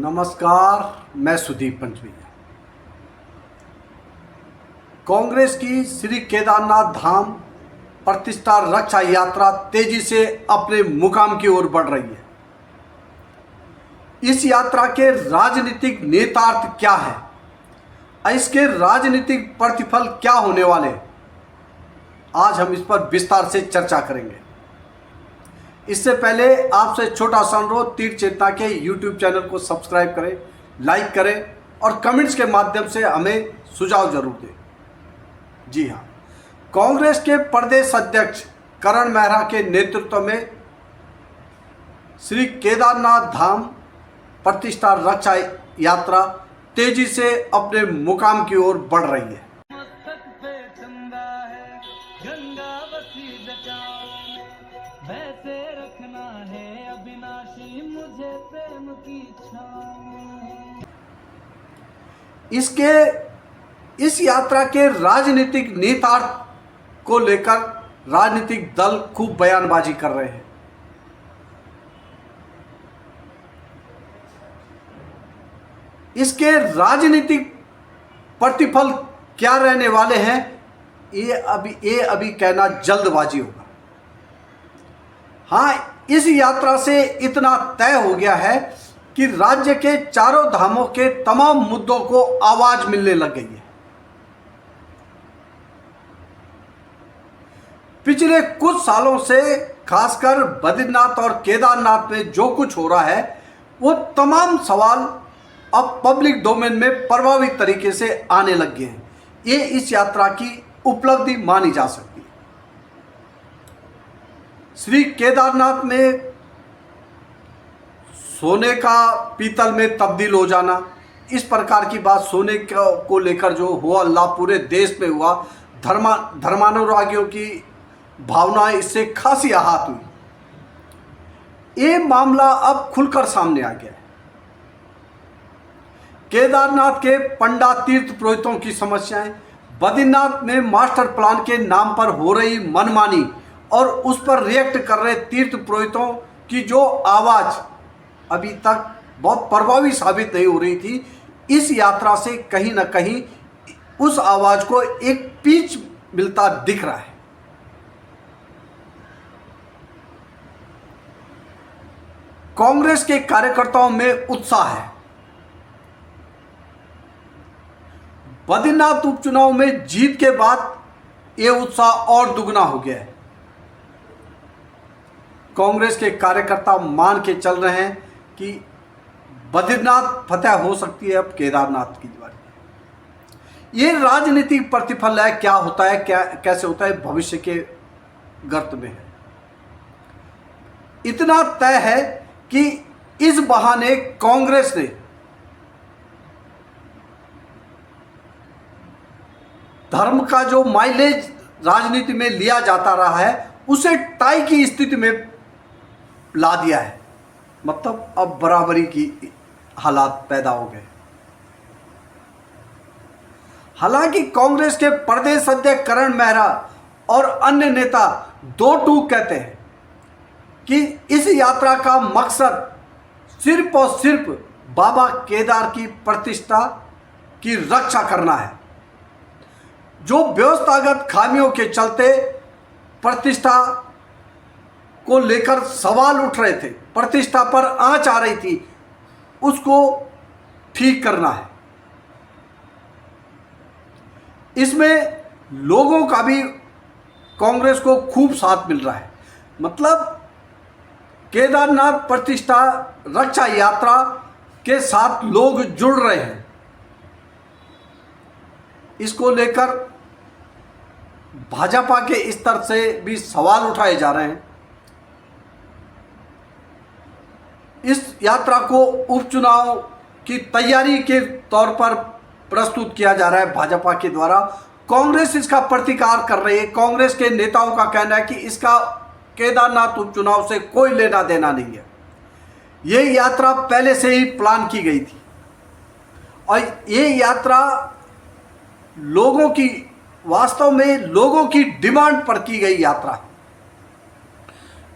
नमस्कार, मैं सुदीप पंचवैया। कांग्रेस की श्री केदारनाथ धाम प्रतिष्ठा रक्षा यात्रा तेजी से अपने मुकाम की ओर बढ़ रही है। इस यात्रा के राजनीतिक नेतार्थ क्या है, इसके राजनीतिक प्रतिफल क्या होने वाले, आज हम इस पर विस्तार से चर्चा करेंगे। इससे पहले आपसे छोटा सा अनुरोध, तीर्थ चेतना के YouTube चैनल को सब्सक्राइब करें, लाइक करें और कमेंट्स के माध्यम से हमें सुझाव जरूर दें। जी हाँ, कांग्रेस के प्रदेश अध्यक्ष करण मेहरा के नेतृत्व में श्री केदारनाथ धाम प्रतिष्ठा रक्षा यात्रा तेजी से अपने मुकाम की ओर बढ़ रही है। वैसे रखना है अविनाशी मुझे प्रेम की छाँव। इस यात्रा के राजनीतिक निहितार्थ को लेकर राजनीतिक दल खूब बयानबाजी कर रहे हैं। इसके राजनीतिक प्रतिफल क्या रहने वाले हैं, ये अभी कहना जल्दबाजी होगा। हाँ, इस यात्रा से इतना तय हो गया है कि राज्य के चारों धामों के तमाम मुद्दों को आवाज मिलने लग गई है। पिछले कुछ सालों से खासकर बद्रीनाथ और केदारनाथ में जो कुछ हो रहा है, वो तमाम सवाल अब पब्लिक डोमेन में प्रभावी तरीके से आने लग गए हैं। ये इस यात्रा की उपलब्धि मानी जा सकती है। श्री केदारनाथ में सोने का पीतल में तब्दील हो जाना, इस प्रकार की बात सोने को लेकर जो हुआ अल्लाह पूरे देश में हुआ, धर्मानुरागियों की भावनाएं इससे खासी आहत हुई। ये मामला अब खुलकर सामने आ गया है। केदारनाथ के पंडा तीर्थ पुरोहितों की समस्याएं, बद्रीनाथ में मास्टर प्लान के नाम पर हो रही मनमानी और उस पर रिएक्ट कर रहे तीर्थ पुरोहितों की जो आवाज़ अभी तक बहुत प्रभावी साबित नहीं हो रही थी, इस यात्रा से कहीं ना कहीं उस आवाज़ को एक पिच मिलता दिख रहा है। कांग्रेस के कार्यकर्ताओं में उत्साह है। बद्रीनाथ उपचुनाव में जीत के बाद यह उत्साह और दुगना हो गया है। कांग्रेस के कार्यकर्ता मान के चल रहे हैं कि बद्रीनाथ फतेह हो सकती है अब केदारनाथ की बारी। ये राजनीतिक प्रतिफल है, क्या होता है, कैसे होता है, भविष्य के गर्त में है। इतना तय है कि इस बहाने कांग्रेस ने धर्म का जो माइलेज राजनीति में लिया जाता रहा है, उसे टाई की स्थिति में ला दिया है। मतलब अब बराबरी की हालात पैदा हो गए। हालांकि कांग्रेस के प्रदेश अध्यक्ष करण मेहरा और अन्य नेता दो टूक कहते हैं कि इस यात्रा का मकसद सिर्फ और सिर्फ बाबा केदार की प्रतिष्ठा की रक्षा करना है। जो व्यवस्थागत खामियों के चलते प्रतिष्ठा को लेकर सवाल उठ रहे थे, प्रतिष्ठा पर आंच आ रही थी, उसको ठीक करना है। इसमें लोगों का भी कांग्रेस को खूब साथ मिल रहा है। मतलब केदारनाथ प्रतिष्ठा रक्षा यात्रा के साथ लोग जुड़ रहे हैं। इसको लेकर भाजपा के स्तर से भी सवाल उठाए जा रहे हैं। इस यात्रा को उपचुनाव की तैयारी के तौर पर प्रस्तुत किया जा रहा है भाजपा के द्वारा। कांग्रेस इसका प्रतिकार कर रही है। कांग्रेस के नेताओं का कहना है कि इसका केदारनाथ उपचुनाव से कोई लेना देना नहीं है। ये यात्रा पहले से ही प्लान की गई थी और ये यात्रा लोगों की, वास्तव में लोगों की डिमांड पर की गई यात्रा।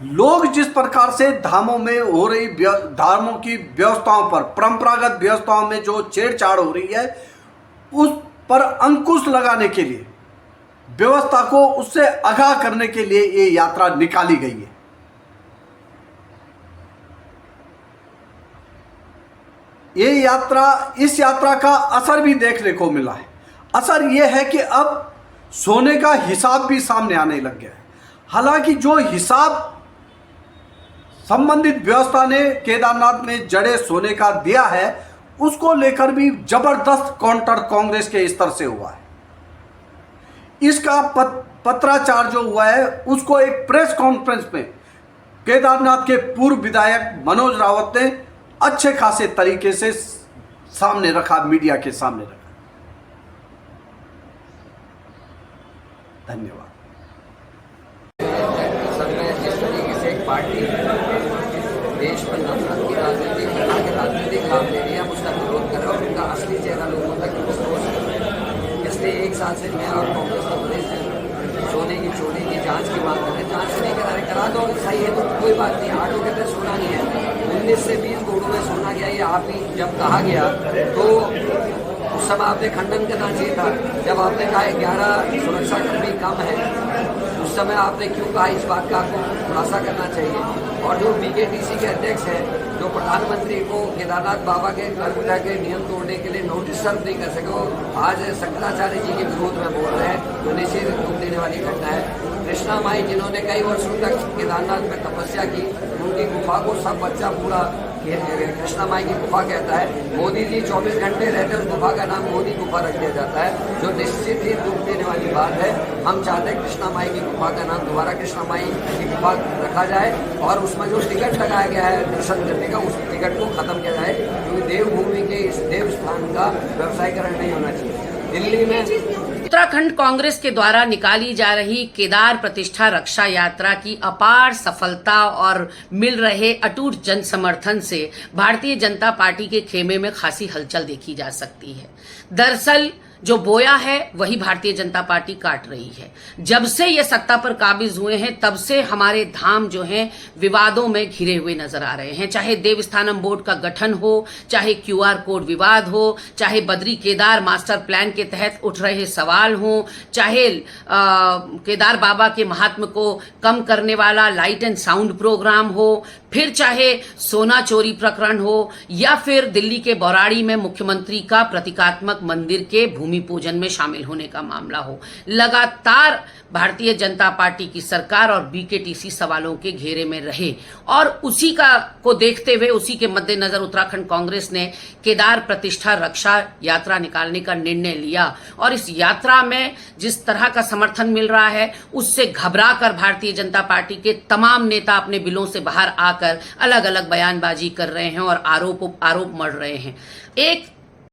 लोग जिस प्रकार से धामों में हो रही धामों की व्यवस्थाओं पर, परंपरागत व्यवस्थाओं में जो छेड़छाड़ हो रही है, उस पर अंकुश लगाने के लिए, व्यवस्था को उससे आगाह करने के लिए ये यात्रा निकाली गई है। इस यात्रा का असर भी देखने को मिला है। असर यह है कि अब सोने का हिसाब भी सामने आने लग गया है। हालांकि जो हिसाब संबंधित व्यवस्था ने केदारनाथ में जड़े सोने का दिया है, उसको लेकर भी जबरदस्त काउंटर कांग्रेस के स्तर से हुआ है। इसका पत्राचार जो हुआ है, उसको एक प्रेस कॉन्फ्रेंस में केदारनाथ के पूर्व विधायक मनोज रावत ने अच्छे खासे तरीके से सामने रखा, मीडिया के सामने रखा। धन्यवाद। पार्टी देश पर नफरत की राजनीति, घृणा की राजनीतिक लाभ ले रही है, हम उसका विरोध कर रहे हैं और उनका असली चेहरा लोगों तक पहुंच रहा है। इसलिए एक साल से मैं और कांग्रेस का प्रदेश सोने की चोरी की जांच की मांग कर रहे हैं। जांच नहीं करा दो, सही है तो कोई बात नहीं। 8 लोग कहते सोना नहीं है, 19 से 20 करोड़ में सोना गया। ये आप ही जब कहा गया तो उस समय आपने खंडन करना चाहिए था। जब आपने कहा 11 सुरक्षाकर्मी कम है, उस समय आपने क्यों कहा, इस बात का आपको खुलासा करना चाहिए। और जो बीकेटीसी के अध्यक्ष हैं, जो प्रधानमंत्री को केदारनाथ बाबा के कर्मठा के नियम तोड़ने के लिए नोटिस सर्व नहीं कर सके, वो आज शंकराचार्य जी के विरोध में बोल रहे हैं, जो निश्चित दुख देने वाली घटना है। कृष्णा माई जिन्होंने कई वर्षों तक केदारनाथ में तपस्या की, उनकी गुफा को सब बच्चा पूरा कृष्णा माई की गुफा कहता है। मोदी जी 24 घंटे रहते हैं, उस गुफा का नाम मोदी गुफा रख दिया जाता है, जो निश्चित ही दुख देने वाली बात है। हम चाहते हैं कृष्णा माई की गुफा का नाम दोबारा कृष्णा माई की गुफा रखा जाए और उसमें जो टिकट लगाया गया है दर्शन करने का, उस टिकट को खत्म किया जाए, क्योंकि देवभूमि के इस देव स्थान का व्यवसायीकरण नहीं होना चाहिए। दिल्ली में उत्तराखंड कांग्रेस के द्वारा निकाली जा रही केदार प्रतिष्ठा रक्षा यात्रा की अपार सफलता और मिल रहे अटूट जन समर्थन से भारतीय जनता पार्टी के खेमे में खासी हलचल देखी जा सकती है। दरअसल जो बोया है वही भारतीय जनता पार्टी काट रही है। जब से ये सत्ता पर काबिज हुए हैं, तब से हमारे धाम जो हैं विवादों में घिरे हुए नजर आ रहे हैं। चाहे देवस्थानम बोर्ड का गठन हो, चाहे QR कोड विवाद हो, चाहे बद्री केदार मास्टर प्लान के तहत उठ रहे सवाल हो, चाहे केदार बाबा के महात्म को कम करने वाला लाइट एंड साउंड प्रोग्राम हो, फिर चाहे सोना चोरी प्रकरण हो, या फिर दिल्ली के बौराड़ी में मुख्यमंत्री का प्रतीकात्मक मंदिर के भूमि पूजन में शामिल होने का मामला हो, लगातार भारतीय जनता पार्टी की सरकार और बीकेटीसी सवालों के घेरे में रहे। और उसी का को देखते हुए, उसी के मद्देनजर उत्तराखंड कांग्रेस ने केदार प्रतिष्ठा रक्षा यात्रा निकालने का निर्णय लिया। और इस यात्रा में जिस तरह का समर्थन मिल रहा है, उससे घबरा कर भारतीय जनता पार्टी के तमाम नेता अपने बिलों से बाहर आकर अलग अलग बयानबाजी कर रहे हैं और आरोप मढ़ रहे हैं। एक